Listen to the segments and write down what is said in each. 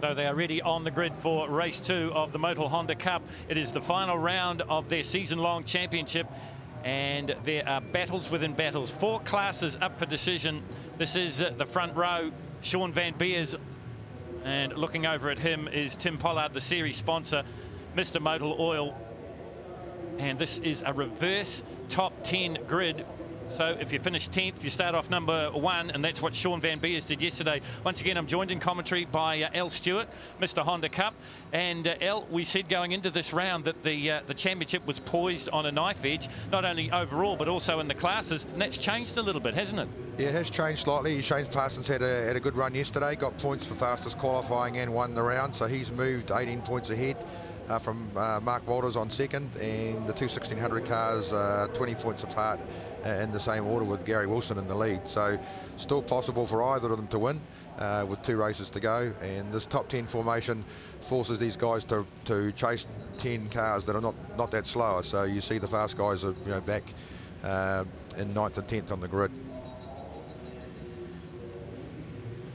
So they are ready on the grid for race 2 of the Motul Honda Cup. It is the final round of their season-long championship, and there are battles within battles. 4 classes up for decision. This is the front row, Sean Van Beers, and looking over at him is Tim Pollard, the series sponsor, Mr. Motul Oil. And this is a reverse top 10 grid. So if you finish 10th, you start off number 1, and that's what Sean Van Beers did yesterday. Once again, I'm joined in commentary by Al Stewart, Mr. Honda Cup. And Al, we said going into this round that the championship was poised on a knife edge, not only overall, but also in the classes. And that's changed a little bit, hasn't it? Yeah, it has changed slightly. Shane Parsons had a good run yesterday, got points for fastest qualifying and won the round. So he's moved 18 points ahead from Mark Walters on second, and the two 1600 cars 20 points apart in the same order with Gary Wilson in the lead. So still possible for either of them to win with 2 races to go, and this top 10 formation forces these guys to chase 10 cars that are not that slower. So you see the fast guys are back in 9th and 10th on the grid.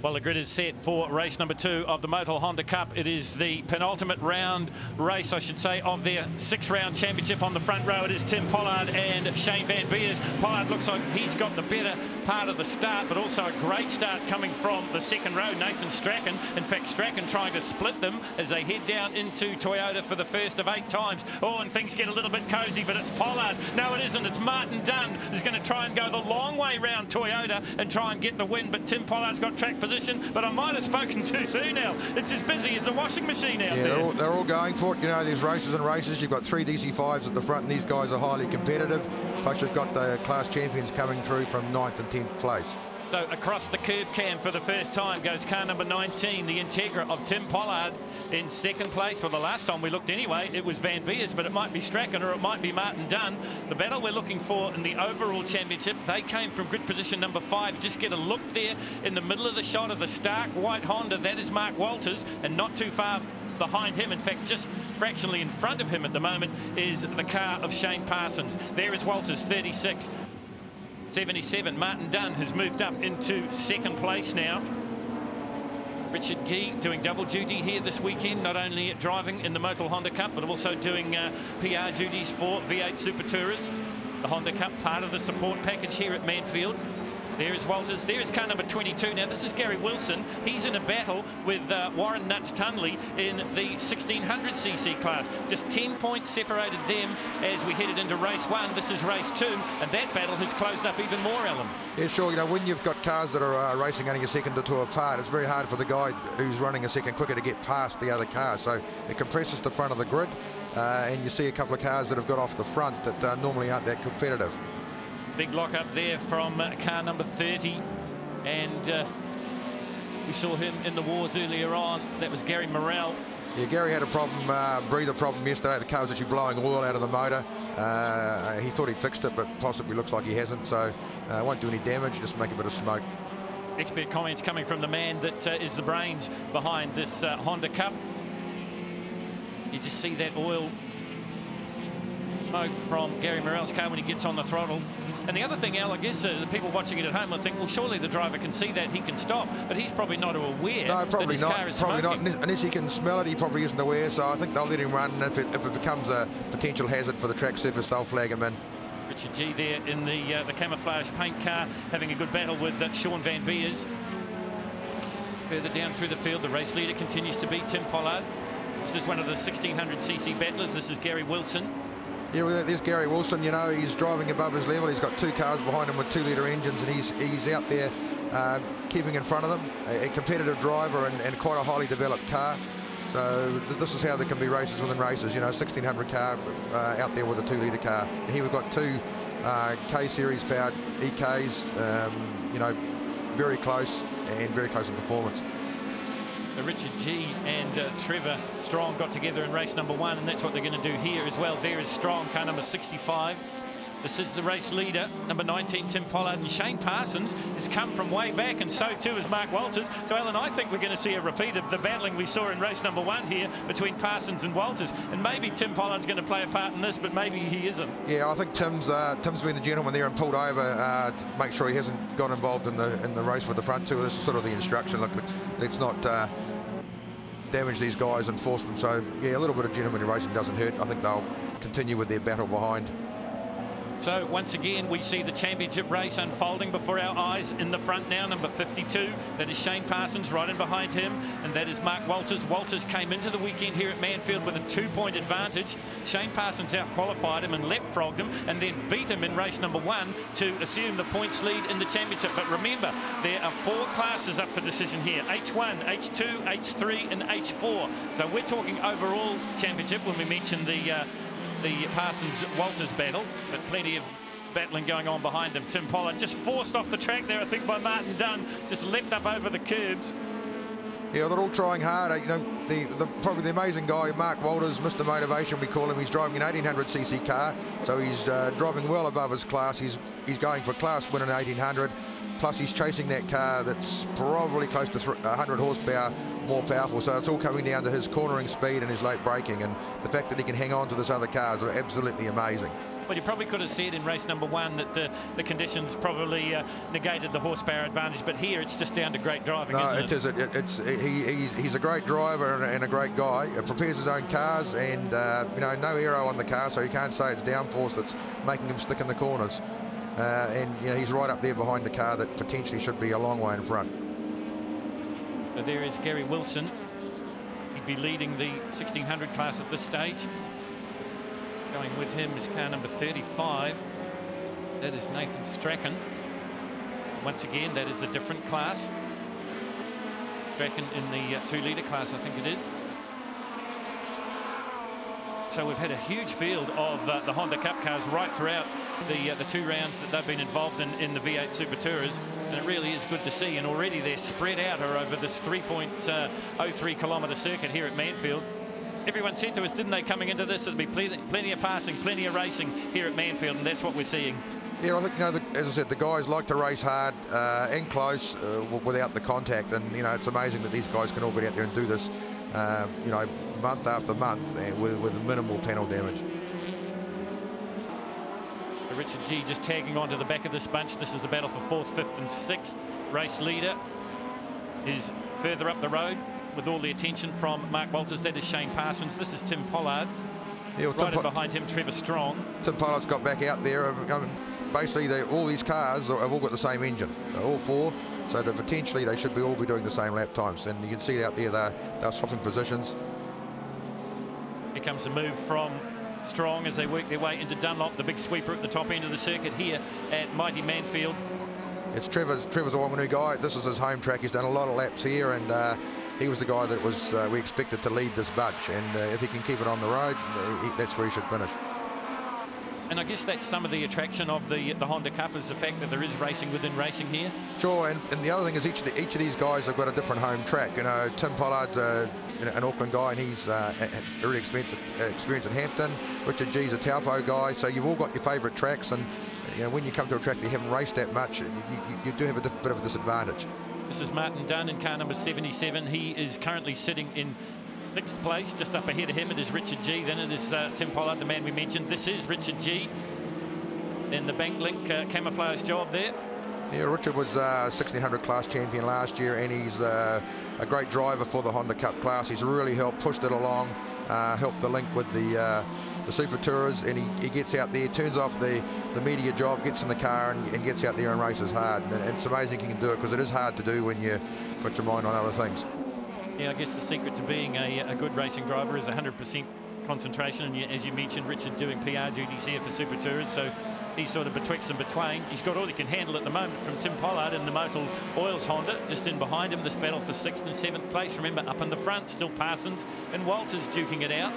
Well, the grid is set for race number 2 of the Motul Honda Cup. It is the penultimate round race, I should say, of their 6-round championship. On the front row, it is Tim Pollard and Shane Van Beers. Pollard looks like he's got the better part of the start, but also a great start coming from the second row, Nathan Strachan. In fact, Strachan trying to split them as they head down into Toyota for the first of 8 times. Oh, and things get a little bit cosy, but it's Pollard. No, it isn't. It's Martin Dunn who's going to try and go the long way round Toyota and try and get the win, but Tim Pollard's got track position. But I might have spoken too soon now. It's as busy as a washing machine out there. Yeah, they're all going for it. There's races and races. You've got 3 DC5s at the front, and these guys are highly competitive. Plus, you've got the class champions coming through from 9th and 10th place. So across the curb cam for the first time goes car number 19, the Integra of Tim Pollard in second place. Well, the last time we looked anyway, it was Van Beers, but it might be Strachan or it might be Martin Dunn. The battle we're looking for in the overall championship, they came from grid position number 5. Just get a look there in the middle of the shot of the stark white Honda. That is Mark Walters, and not too far behind him, in fact just fractionally in front of him at the moment, is the car of Shane Parsons. There is Walters, 36. 77. Martin Dunn has moved up into second place now. Richard Gee doing double duty here this weekend, not only driving in the Motul Honda Cup, but also doing PR duties for V8 Super Tourers. The Honda Cup, part of the support package here at Manfield. There is Walters. There is car number 22. Now, this is Gary Wilson. He's in a battle with Warren Nuts Tunley in the 1600cc class. Just 10 points separated them as we headed into race 1. This is race 2, and that battle has closed up even more, Alan. Yeah, sure. When you've got cars that are racing only a second or 2 apart, it's very hard for the guy who's running a second quicker to get past the other car. So it compresses the front of the grid, and you see a couple of cars that have got off the front that normally aren't that competitive. Big lock up there from car number 30, and we saw him in the wars earlier on. That was Gary Morrell. Yeah, Gary had a problem, breather problem yesterday. The car was actually blowing oil out of the motor. He thought he'd fixed it, but possibly looks like he hasn't, so won't do any damage, just make a bit of smoke. Expert comments coming from the man that is the brains behind this Honda Cup. You just see that oil smoke from Gary Morrell's car when he gets on the throttle. And the other thing, Al, I guess the people watching it at home will think, well, surely the driver can see that, he can stop. But he's probably not aware that his car is smoking. Probably not. Unless he can smell it, he probably isn't aware. So I think they'll let him run. And if it becomes a potential hazard for the track surface, they'll flag him in. Richard Gee there in the camouflage paint car, having a good battle with Sean Van Beers. Further down through the field, the race leader continues to be Tim Pollard. This is one of the 1600cc battlers. This is Gary Wilson. Yeah, well, there's Gary Wilson. He's driving above his level. He's got 2 cars behind him with 2-litre engines, and he's out there keeping in front of them. A competitive driver and quite a highly developed car. So this is how there can be races within races. 1600 car out there with a 2-litre car. And here we've got 2 K-series powered EKs. Very close and very close in performance. Richard Gee and Trevor Strong got together in race number 1, and that's what they're going to do here as well. There is Strong, car number 65. This is the race leader, number 19, Tim Pollard, and Shane Parsons has come from way back, and so too has Mark Walters. So, Alan, I think we're going to see a repeat of the battling we saw in race number 1 here between Parsons and Walters. And maybe Tim Pollard's going to play a part in this, but maybe he isn't. Yeah, I think Tim's been the gentleman there and pulled over to make sure he hasn't got involved in the race with the front two. This is sort of the instruction. Look, let's not damage these guys and force them. So yeah, a little bit of gentlemanly racing doesn't hurt. I think they'll continue with their battle behind. So once again, we see the championship race unfolding before our eyes. In the front now, number 52. That is Shane Parsons, right in behind him. And that is Mark Walters. Walters came into the weekend here at Manfield with a 2-point advantage. Shane Parsons out-qualified him and leapfrogged him and then beat him in race number 1 to assume the points lead in the championship. But remember, there are 4 classes up for decision here. H1, H2, H3 and H4. So we're talking overall championship when we mention the Parsons-Walters battle, but plenty of battling going on behind them. Tim Pollard just forced off the track there, I think, by Martin Dunn, just leapt up over the curbs. Yeah, they're all trying hard. You know, probably the amazing guy, Mark Walters, Mr. Motivation, we call him. He's driving an 1800cc car, so he's driving well above his class. He's going for class win in 1800. Plus, he's chasing that car that's probably close to 100 horsepower more powerful. So it's all coming down to his cornering speed and his late braking, and the fact that he can hang on to this other car is absolutely amazing. Well, you probably could have said in race number 1 that the conditions probably negated the horsepower advantage, but here it's just down to great driving, isn't it? He's a great driver and a great guy. He prepares his own cars, and you know, no aero on the car, so you can't say it's downforce that's making him stick in the corners. And you know, he's right up there behind the car that potentially should be a long way in front. So there is Gary Wilson. He'd be leading the 1600 class at this stage. Going with him is car number 35. That is Nathan Strachan. Once again, that is a different class. Strachan in the 2-litre class, I think it is. So we've had a huge field of the Honda Cup cars right throughout the 2 rounds that they've been involved in the V8 Super Tourers, and it really is good to see. And already they're spread out over this 3.03 kilometre circuit here at Manfield. Everyone said to us, didn't they, coming into this, there'd be plenty of passing, plenty of racing here at Manfield, and that's what we're seeing. Yeah, I think, you know, as I said, the guys like to race hard and close without the contact, and you know, it's amazing that these guys can all get out there and do this, you know, month after month with minimal panel damage. Richard G just tagging onto the back of this bunch. This is the battle for 4th, 5th and 6th. Race leader is further up the road with all the attention from Mark Walters. That is Shane Parsons. This is Tim Pollard. Yeah, well, right behind him, Trevor Strong. Tim Pollard's got back out there. Basically, all these cars have all got the same engine, all 4. So that potentially they should all be doing the same lap times. And you can see out there they're swapping positions. Here comes a move from Strong as they work their way into Dunlop, the big sweeper at the top end of the circuit here at mighty Manfield. It's Trevor's a Wanganui guy. This is his home track. He's done a lot of laps here, and he was the guy that was we expected to lead this bunch. And if he can keep it on the road, that's where he should finish. And I guess that's some of the attraction of the Honda Cup, is the fact that there is racing within racing here. Sure, and the other thing is each of these guys have got a different home track. You know, Tim Pollard's an Auckland guy, and he's really experienced in Hampton. Richard G's a Taupo guy, so you've all got your favourite tracks, and you know, when you come to a track that you haven't raced that much, you do have a bit of a disadvantage. This is Martin Dunn in car number 77. He is currently sitting in 6th place. Just up ahead of him it is Richard G. Then it is Tim Pollard, the man we mentioned. This is Richard G in the Bank Link camouflage job there. Yeah, Richard was 1600 class champion last year, and he's a great driver for the Honda Cup class. He's really pushed it along, helped the link with the Super Tourers, and he gets out there, turns off the media job, gets in the car and gets out there and races hard. And it's amazing he can do it, because it is hard to do when you put your mind on other things. Yeah, I guess the secret to being a good racing driver is 100% concentration, and as you mentioned, Richard doing PR duties here for Super Tourers, so he's sort of betwixt and between. He's got all he can handle at the moment from Tim Pollard in the Motul Oils Honda. Just in behind him, this battle for 6th and 7th place. Remember, up in the front, still Parsons and Walters duking it out.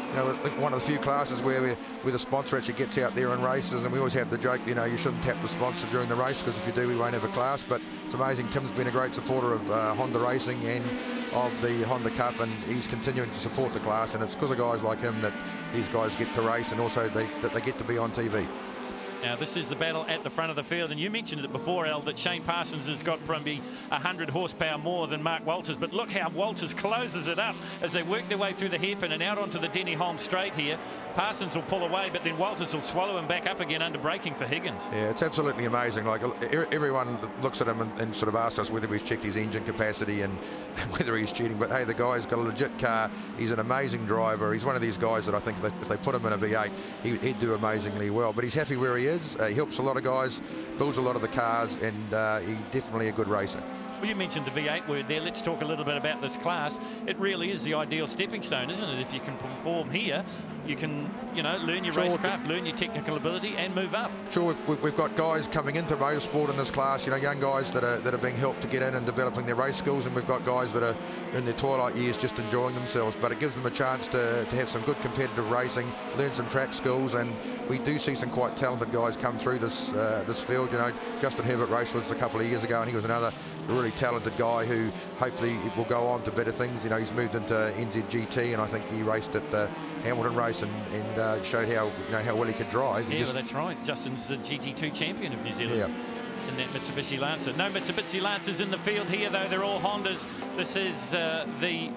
You know, one of the few classes where the sponsor actually gets out there and races, and we always have the joke, you know, you shouldn't tap the sponsor during the race, because if you do, we won't have a class. But it's amazing. Tim's been a great supporter of Honda racing and of the Honda Cup, and he's continuing to support the class, and it's because of guys like him that these guys get to race, and also that they get to be on TV. Now, this is the battle at the front of the field, and you mentioned it before, Al, that Shane Parsons has got probably 100 horsepower more than Mark Walters, but look how Walters closes it up as they work their way through the hairpin and out onto the Denny Holm straight here. Parsons will pull away, but then Walters will swallow him back up again under braking for Higgins. Yeah, it's absolutely amazing. Like, everyone looks at him and sort of asks us whether we've checked his engine capacity and whether he's cheating, but hey, the guy's got a legit car. He's an amazing driver. He's one of these guys that I think that if they put him in a V8, he'd do amazingly well, but he's happy where he is. He helps a lot of guys, builds a lot of the cars, and he's definitely a good racer. Well, you mentioned the V8 word there. Let's talk a little bit about this class. It really is the ideal stepping stone, isn't it? If you can perform here, you can, you know, learn your racecraft, learn your technical ability, and move up. Sure, we've got guys coming into motorsport in this class, you know, young guys that are being helped to get in and developing their race skills, and we've got guys that are in their twilight years just enjoying themselves. But it gives them a chance to have some good competitive racing, learn some track skills, and we do see some quite talented guys come through this field. You know, Justin Herbert raced with us a couple of years ago, and he was another really talented guy who hopefully will go on to better things. You know, he's moved into NZGT, and I think he raced at the Hamilton race and showed how, you know, how well he could drive. Yeah, well, that's right. Justin's the GT2 champion of New Zealand. Yeah. In that Mitsubishi Lancer. No Mitsubishi Lancers in the field here, though. They're all Hondas. This is the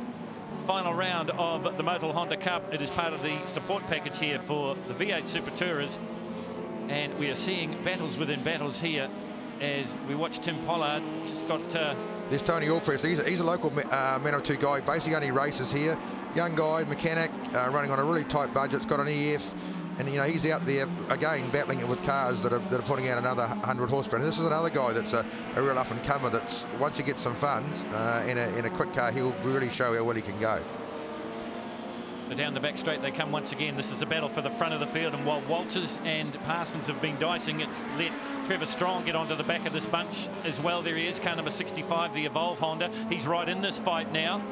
final round of the Motul Honda Cup. It is part of the support package here for the V8 Super Tourers. And we are seeing battles within battles here as we watch Tim Pollard just got... There's Tony Allpress. He's a local Manawatu guy. Basically only races here. Young guy, mechanic, running on a really tight budget. It's got an EF. And, you know, he's out there, again, battling it with cars that are putting out another 100 horsepower. And this is another guy that's a real up-and-comer that's, once he gets some funds in a quick car, he'll really show how well he can go. But down the back straight they come once again. This is the battle for the front of the field, and while Walters and Parsons have been dicing, it's let Trevor Strong get onto the back of this bunch as well. There he is, car number 65, the Evolve Honda. He's right in this fight now.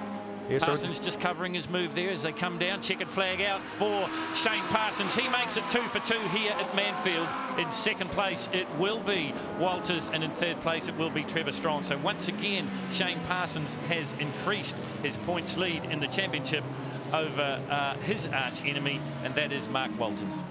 Yeah, Parsons just covering his move there as they come down. Checkered flag out for Shane Parsons. He makes it 2 for 2 here at Manfield. In second place, it will be Walters, and in third place, it will be Trevor Strong. So once again, Shane Parsons has increased his points lead in the championship over his arch enemy, and that is Mark Walters.